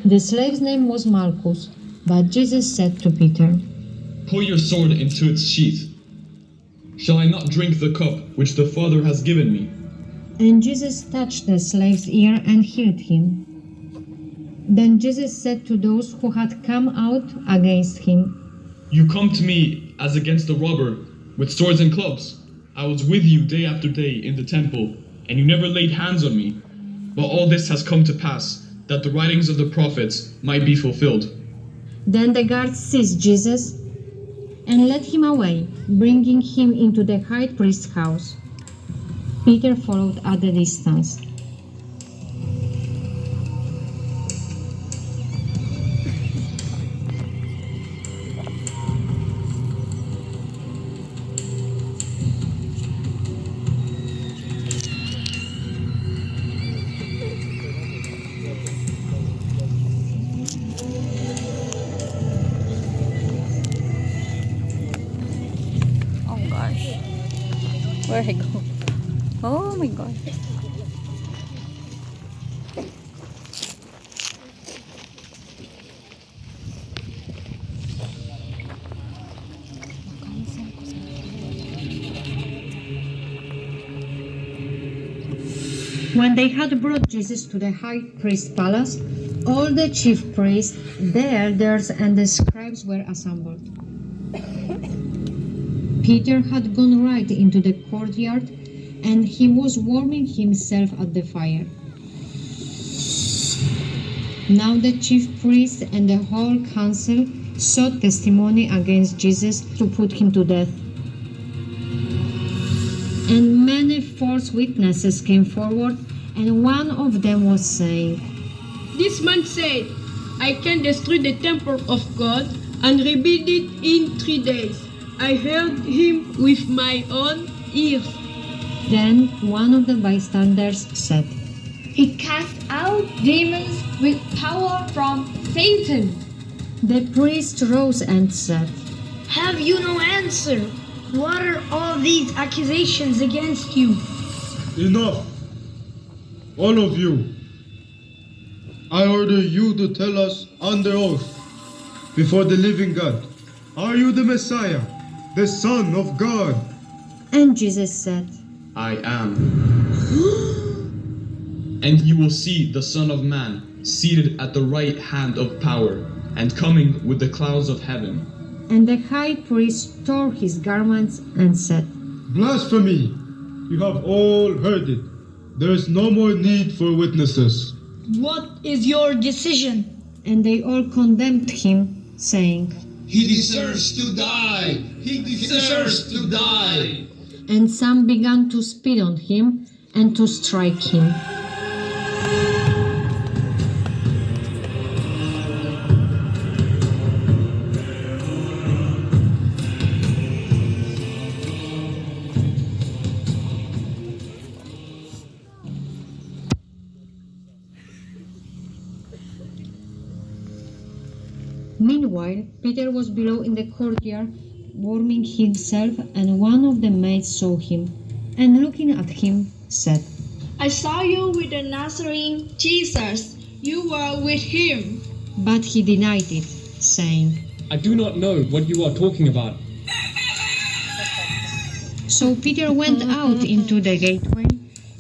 The slave's name was Malchus, but Jesus said to Peter, Put your sword into its sheath. Shall I not drink the cup which the Father has given me? And Jesus touched the slave's ear and healed him. Then Jesus said to those who had come out against him, You come to me as against a robber, with swords and clubs. I was with you day after day in the temple, and you never laid hands on me. But all this has come to pass, that the writings of the prophets might be fulfilled. Then the guards seized Jesus and led him away, bringing him into the high priest's house. Peter followed at a distance. Oh gosh. Where I go? Oh my god. When they had brought Jesus to the high priest's palace, all the chief priests, the elders, and the scribes were assembled. Peter had gone right into the courtyard, and he was warming himself at the fire. Now the chief priests and the whole council sought testimony against Jesus to put him to death. And many false witnesses came forward, and one of them was saying, This man said, I can destroy the temple of God and rebuild it in 3 days. I heard him with my own ears. Then one of the bystanders said, He cast out demons with power from Satan. The priest rose and said, Have you no answer? What are all these accusations against you? Enough! All of you! I order you to tell us under oath, before the living God, are you the Messiah, the Son of God? And Jesus said, I am. And you will see the Son of Man seated at the right hand of power, and coming with the clouds of heaven. And the high priest tore his garments and said, Blasphemy! You have all heard it. There is no more need for witnesses. What is your decision? And they all condemned him, saying, He deserves to die! He deserves to die! And some began to spit on him and to strike him. Meanwhile, Peter was below in the courtyard, warming himself, and one of the maids saw him, and looking at him, said, I saw you with the Nazarene Jesus. You were with him. But he denied it, saying, I do not know what you are talking about. So Peter went out into the gateway,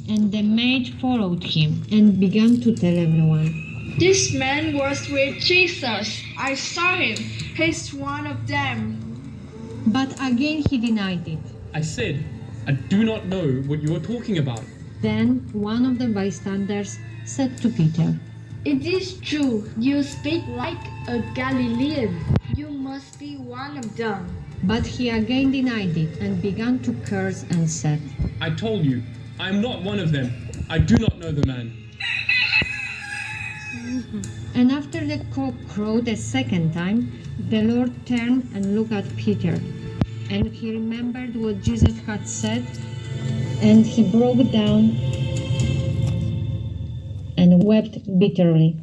and the maid followed him, and began to tell everyone, This man was with Jesus. I saw him. He's one of them. But again he denied it. I said, I do not know what you are talking about. Then one of the bystanders said to Peter, It is true. You speak like a Galilean. You must be one of them. But he again denied it, and began to curse and said, I told you, I am not one of them. I do not know the man. And after the cock crowed a second time, the Lord turned and looked at Peter. And he remembered what Jesus had said, and he broke down and wept bitterly.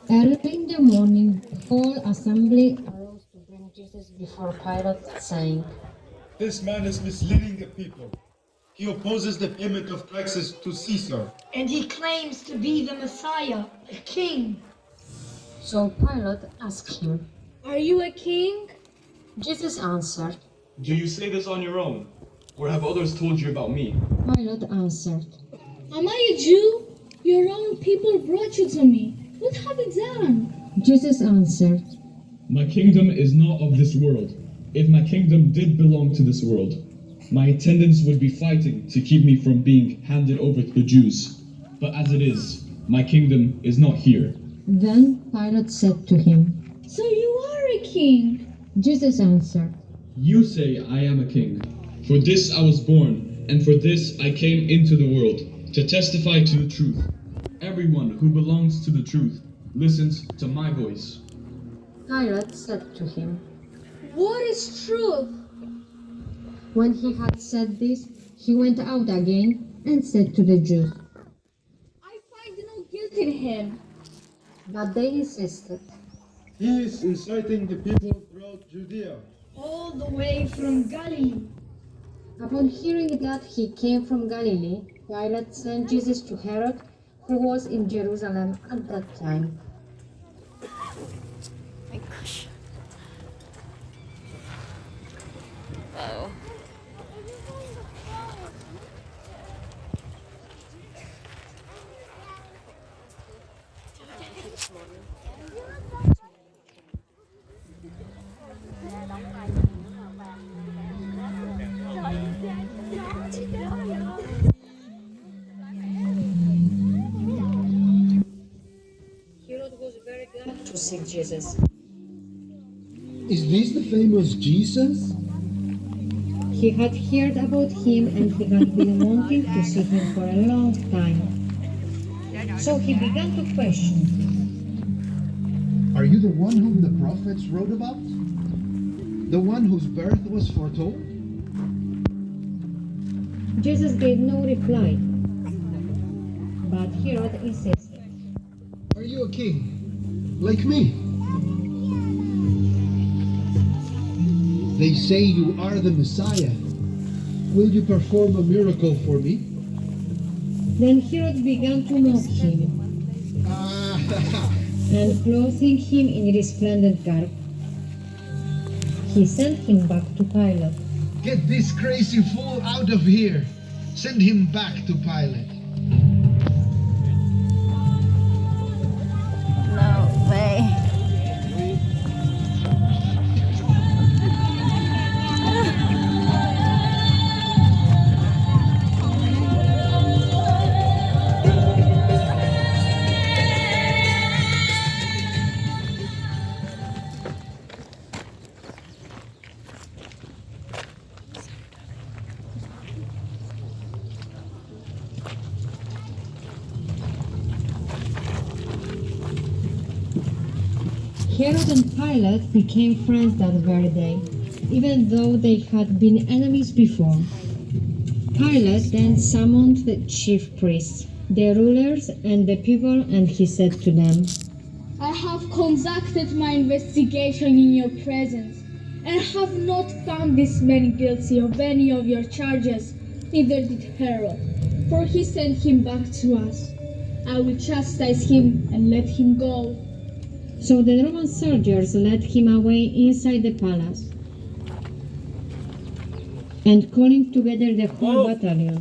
Early in the morning, the whole assembly arose to bring Jesus before Pilate, saying, This man is misleading the people. He opposes the payment of taxes to Caesar. And he claims to be the Messiah, a king. So Pilate asked him. Are you a king? Jesus answered. Do you say this on your own? Or have others told you about me? Pilate answered. Am I a Jew? Your own people brought you to me. What have you done? Jesus answered. My kingdom is not of this world. If my kingdom did belong to this world, my attendants would be fighting to keep me from being handed over to the Jews. But as it is, my kingdom is not here. Then Pilate said to him. So you are a king. Jesus answered. You say I am a king. For this I was born, and for this I came into the world, to testify to the truth. Everyone who belongs to the truth listens to my voice. Pilate said to him. What is truth? When he had said this, he went out again and said to the Jews. I find no guilt in him. But they insisted. He is inciting the people throughout Judea. All the way from Galilee. Upon hearing that he came from Galilee, Pilate sent Jesus to Herod, who was in Jerusalem at that time. My gosh. Wow. Herod was very glad to see Jesus. Is this the famous Jesus? He had heard about him and he had been wanting to see him for a long time. So he began to question. Are you the one whom the prophets wrote about? The one whose birth was foretold? Jesus gave no reply. But Herod insisted. Are you a king? Like me? They say you are the Messiah. Will you perform a miracle for me? Then Herod began to mock him and clothing him in resplendent garb. He sent him back to Pilate. Get this crazy fool out of here. Send him back to Pilate. No way. Herod and Pilate became friends that very day, even though they had been enemies before. Pilate then summoned the chief priests, the rulers, and the people, and he said to them, I have conducted my investigation in your presence, and have not found this man guilty of any of your charges, neither did Herod, for he sent him back to us. I will chastise him and let him go. So the Roman soldiers led him away inside the palace. And calling together the whole battalion,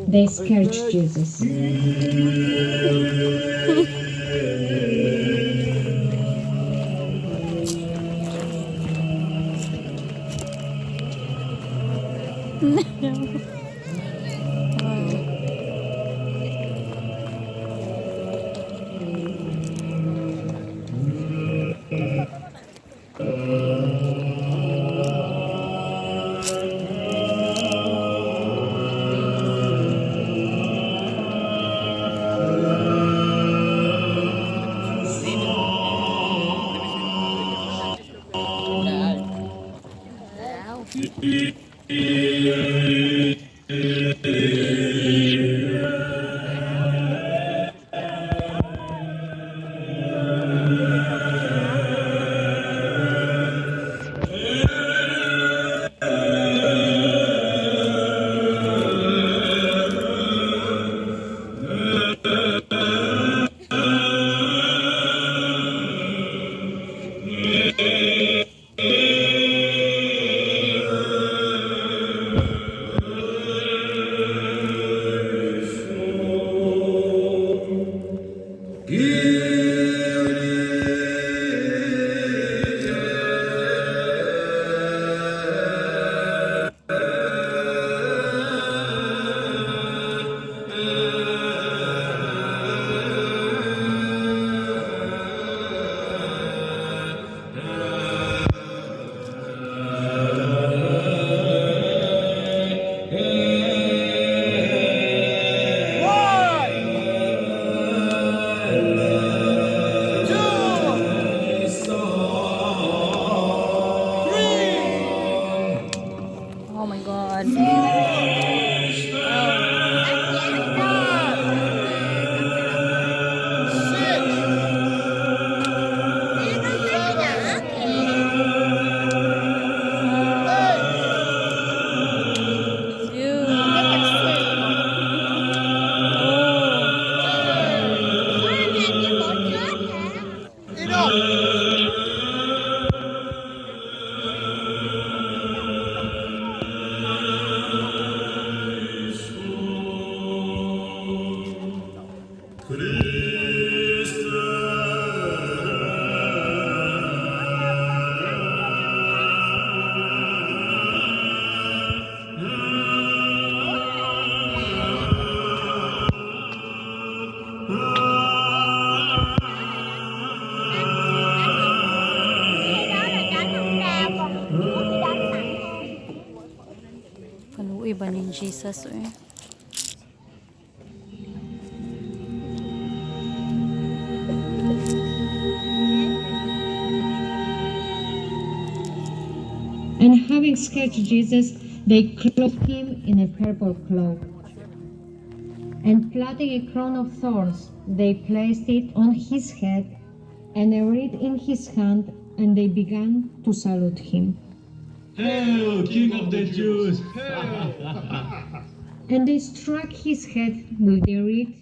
they scourged Jesus. Oh my god. Kaluoy ba ni Jesus eh? And having scourged Jesus, they clothed him in a purple cloak. And plaiting a crown of thorns, they placed it on his head, and a reed in his hand, and they began to salute him. Hail, King of the Jews! And they struck his head with the reed,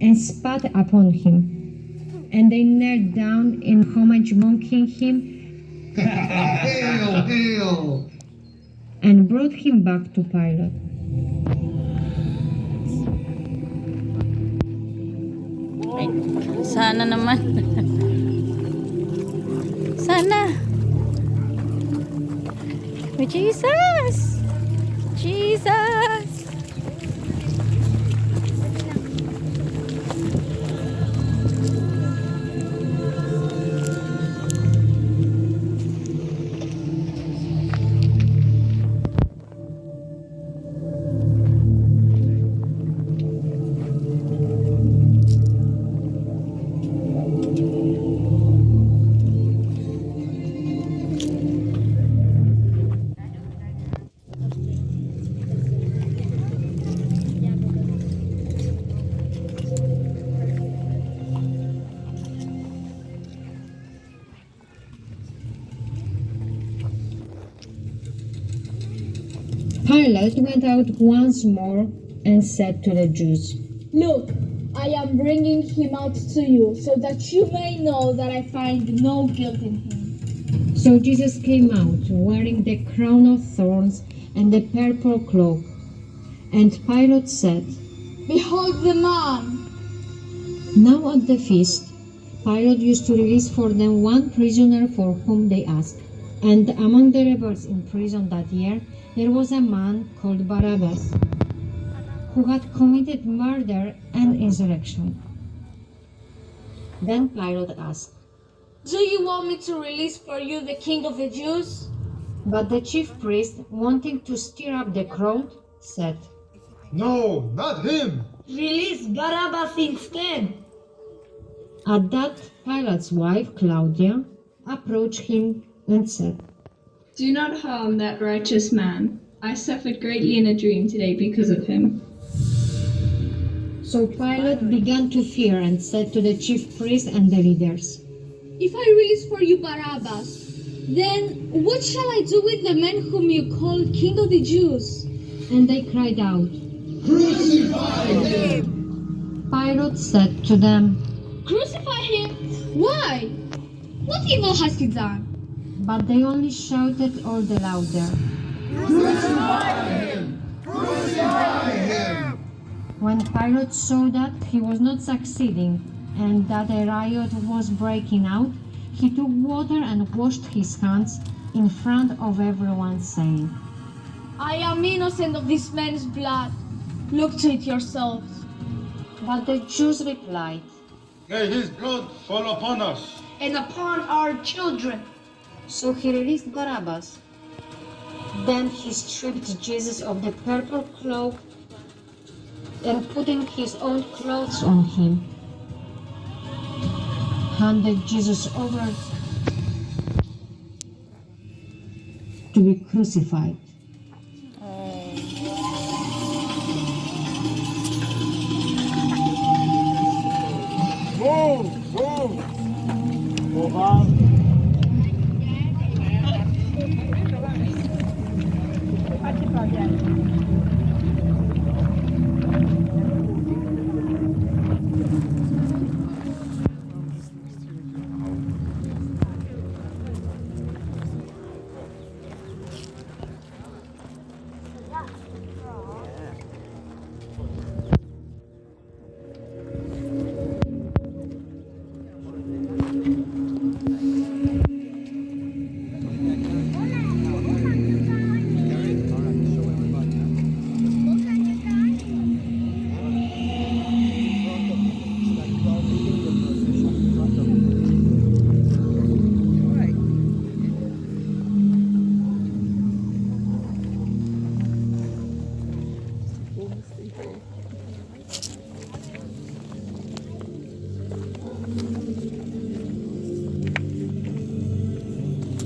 and spat upon him. And they knelt down in homage, mocking him, Hail, hail! and brought him back to Pilate. Ay, sana naman. Sana. Oh, Jesus! Jesus! Pilate went out once more and said to the Jews, Look, I am bringing him out to you so that you may know that I find no guilt in him. So Jesus came out, wearing the crown of thorns and the purple cloak. And Pilate said, Behold the man! Now at the feast, Pilate used to release for them one prisoner for whom they asked. And among the rebels in prison that year, there was a man called Barabbas, who had committed murder and insurrection. Then Pilate asked, Do you want me to release for you the king of the Jews? but the chief priest, wanting to stir up the crowd, said, No, not him! Release Barabbas instead! At that, Pilate's wife, Claudia, approached him and said, Do not harm that righteous man. I suffered greatly in a dream today because of him. So Pilate began to fear and said to the chief priests and the leaders, If I release for you Barabbas, then what shall I do with the man whom you called King of the Jews? And they cried out, Crucify him! Pilate said to them, Crucify him? Why? What evil has he done? but they only shouted all the louder. Crucify him! Crucify him! When Pilate saw that he was not succeeding and that a riot was breaking out, he took water and washed his hands in front of everyone, saying, I am innocent of this man's blood. Look to it yourselves. But the Jews replied, May his blood fall upon us. And upon our children. So he released Barabbas. Then he stripped Jesus of the purple cloak and putting his own clothes on him, handed Jesus over to be crucified.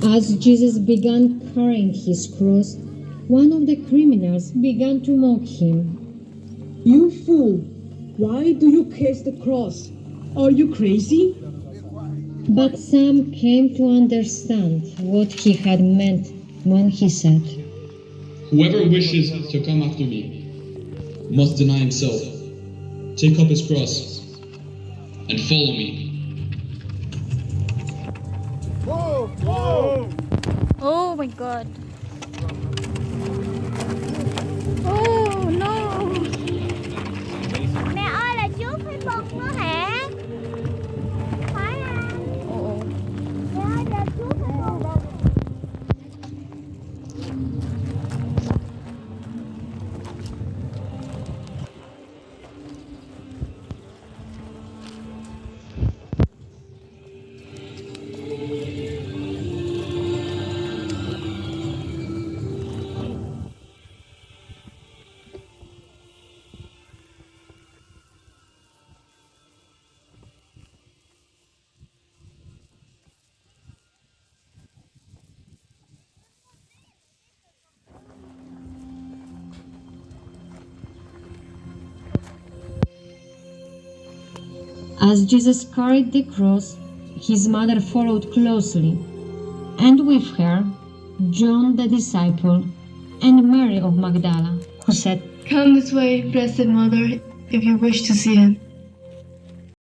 As Jesus began carrying his cross, one of the criminals began to mock him. You fool! Why do you kiss the cross? Are you crazy? But some came to understand what he had meant when he said, Whoever wishes to come after me must deny himself, take up his cross, and follow me. Oh my god. Oh no. Mẹ ơi, là trước Facebook nữa hả? Phải à? Oo. Mẹ ơi, là trước Facebook. As Jesus carried the cross, his mother followed closely, and with her John the disciple and Mary of Magdala, who said, Come this way, Blessed Mother, if you wish to see him.